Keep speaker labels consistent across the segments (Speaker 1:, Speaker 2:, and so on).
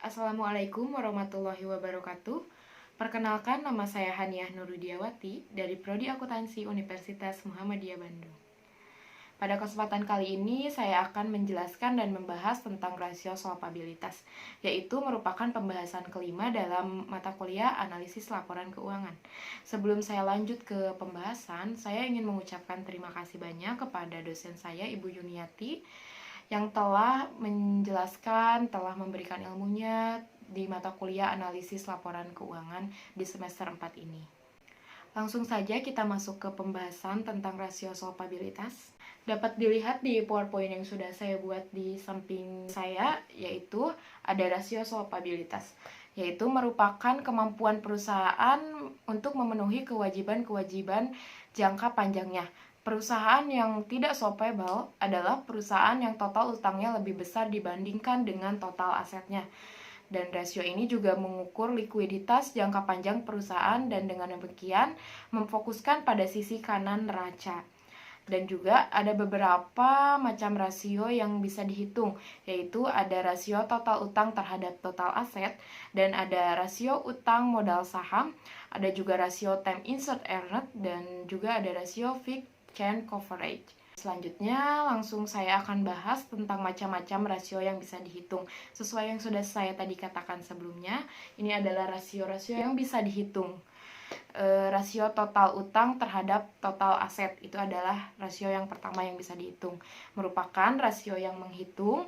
Speaker 1: Assalamualaikum warahmatullahi wabarakatuh. Perkenalkan, nama saya Haniah Nurudiawati dari Prodi Akuntansi Universitas Muhammadiyah Bandung. Pada kesempatan kali ini saya akan menjelaskan dan membahas tentang rasio solvabilitas, yaitu merupakan pembahasan kelima dalam mata kuliah analisis laporan keuangan. Sebelum saya lanjut ke pembahasan, saya ingin mengucapkan terima kasih banyak kepada dosen saya, Ibu Yuniati, yang telah menjelaskan, telah memberikan ilmunya di mata kuliah analisis laporan keuangan di semester 4 ini. Langsung saja kita masuk ke pembahasan tentang rasio solvabilitas. Dapat dilihat di PowerPoint yang sudah saya buat di samping saya, yaitu ada rasio solvabilitas, yaitu merupakan kemampuan perusahaan untuk memenuhi kewajiban-kewajiban jangka panjangnya. Perusahaan yang tidak solvable adalah perusahaan yang total utangnya lebih besar dibandingkan dengan total asetnya. Dan rasio ini juga mengukur likuiditas jangka panjang perusahaan dan dengan demikian memfokuskan pada sisi kanan neraca. Dan juga ada beberapa macam rasio yang bisa dihitung, yaitu ada rasio total utang terhadap total aset, dan ada rasio utang modal saham, ada juga rasio time insert earned, dan juga ada rasio fixed charge coverage. Selanjutnya langsung saya akan bahas tentang macam-macam rasio yang bisa dihitung. Sesuai yang sudah saya tadi katakan sebelumnya, ini adalah rasio-rasio yang bisa dihitung. Rasio total utang terhadap total aset itu adalah rasio yang pertama yang bisa dihitung. Merupakan rasio yang menghitung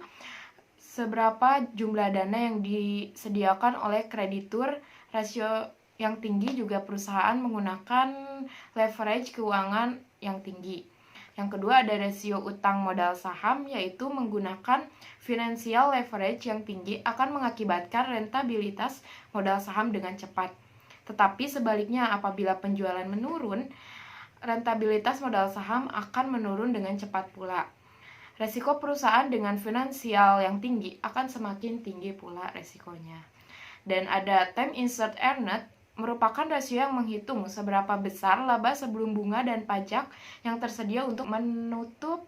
Speaker 1: seberapa jumlah dana yang disediakan oleh kreditur. Rasio yang tinggi juga perusahaan menggunakan leverage keuangan yang tinggi. Yang kedua ada rasio utang modal saham, yaitu menggunakan financial leverage yang tinggi akan mengakibatkan rentabilitas modal saham dengan cepat. Tetapi sebaliknya apabila penjualan menurun, rentabilitas modal saham akan menurun dengan cepat pula. Resiko perusahaan dengan finansial yang tinggi akan semakin tinggi pula resikonya. Dan ada time insert earned, merupakan rasio yang menghitung seberapa besar laba sebelum bunga dan pajak yang tersedia untuk menutup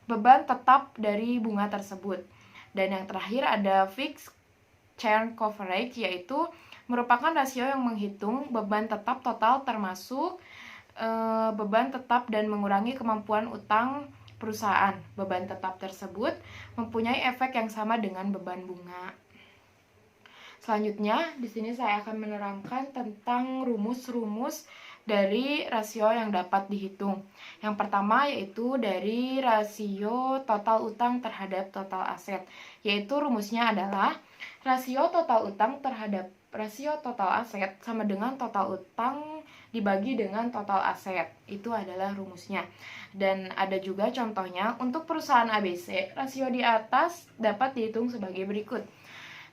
Speaker 1: beban tetap dari bunga tersebut. Dan yang terakhir ada fixed charge coverage, yaitu merupakan rasio yang menghitung beban tetap total termasuk beban tetap dan mengurangi kemampuan utang perusahaan. Beban tetap tersebut mempunyai efek yang sama dengan beban bunga. Selanjutnya, di sini saya akan menerangkan tentang rumus-rumus dari rasio yang dapat dihitung. Yang pertama yaitu dari rasio total utang terhadap total aset, yaitu rumusnya adalah rasio total utang terhadap rasio total aset sama dengan total utang dibagi dengan total aset. Itu adalah rumusnya. Dan ada juga contohnya untuk perusahaan ABC, rasio di atas dapat dihitung sebagai berikut.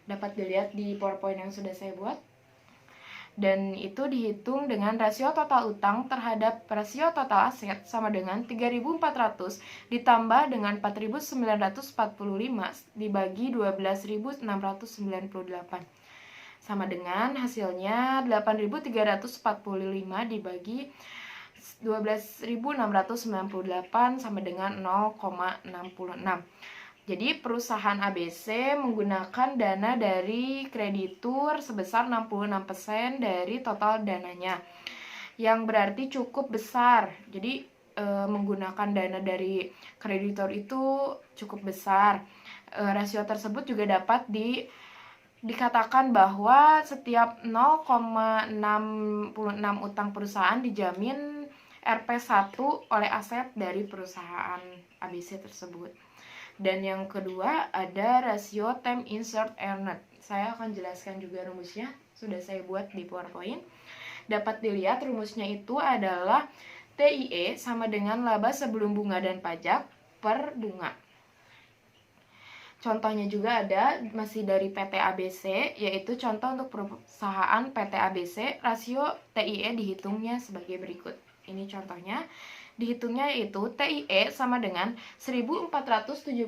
Speaker 1: Dapat dilihat di PowerPoint yang sudah saya buat. Dan itu dihitung dengan rasio total utang terhadap rasio total aset sama dengan 3.400 ditambah dengan 4.945 dibagi 12.698. Sama dengan hasilnya 8.345 dibagi 12.698 sama dengan 0,66. Jadi perusahaan ABC menggunakan dana dari kreditur sebesar 66% dari total dananya, yang berarti cukup besar. Jadi menggunakan dana dari kreditur itu cukup besar. Rasio tersebut juga dapat dikatakan bahwa setiap 0,66 utang perusahaan dijamin Rp1 oleh aset dari perusahaan ABC tersebut. Dan yang kedua ada rasio time insert earned. Saya akan jelaskan juga rumusnya, sudah saya buat di PowerPoint. Dapat dilihat rumusnya itu adalah TIE sama dengan laba sebelum bunga dan pajak per bunga. Contohnya juga ada masih dari PT ABC, yaitu contoh untuk perusahaan PT ABC, rasio TIE dihitungnya sebagai berikut. Ini contohnya. Dihitungnya yaitu TIE sama dengan 1473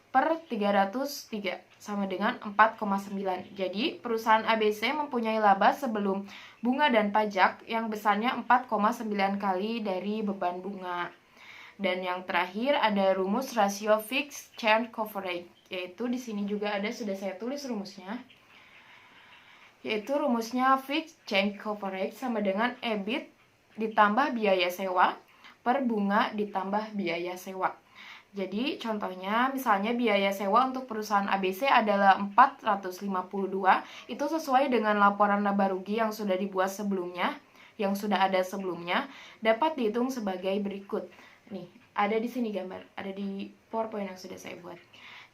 Speaker 1: per 303 sama dengan 4,9. Jadi perusahaan ABC mempunyai laba sebelum bunga dan pajak yang besarnya 4,9 kali dari beban bunga. Dan yang terakhir ada rumus rasio fixed charge coverage, yaitu di sini juga sudah saya tulis rumusnya, yaitu rumusnya fixed change coverage sama dengan EBIT ditambah biaya sewa per bunga ditambah biaya sewa. Jadi contohnya misalnya biaya sewa untuk perusahaan ABC adalah 452, itu sesuai dengan laporan laba rugi yang sudah dibuat sebelumnya, yang sudah ada sebelumnya, dapat dihitung sebagai berikut. Nih, ada di sini gambar, ada di PowerPoint yang sudah saya buat.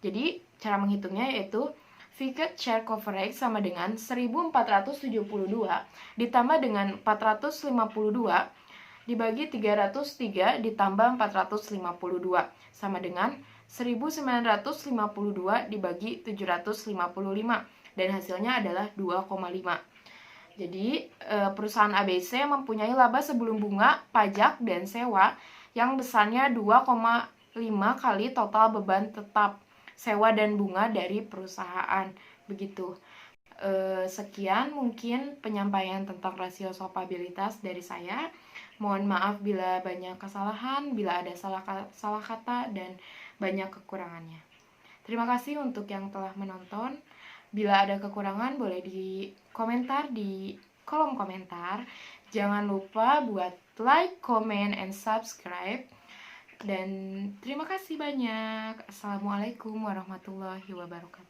Speaker 1: Jadi cara menghitungnya yaitu fixed share coverage sama dengan 1472 ditambah dengan 452 dibagi 303 ditambah 452 sama dengan 1952 dibagi 755 dan hasilnya adalah 2,5. Jadi perusahaan ABC mempunyai laba sebelum bunga, pajak, dan sewa yang besarnya 2,5 kali total beban tetap sewa dan bunga dari perusahaan. Begitu. Sekian mungkin penyampaian tentang rasio solvabilitas dari saya. Mohon maaf bila banyak kesalahan, bila ada salah kata dan banyak kekurangannya. Terima kasih untuk yang telah menonton. Bila ada kekurangan boleh di komentar di kolom komentar. Jangan lupa buat like, comment, and subscribe. Dan terima kasih banyak. Assalamualaikum warahmatullahi wabarakatuh.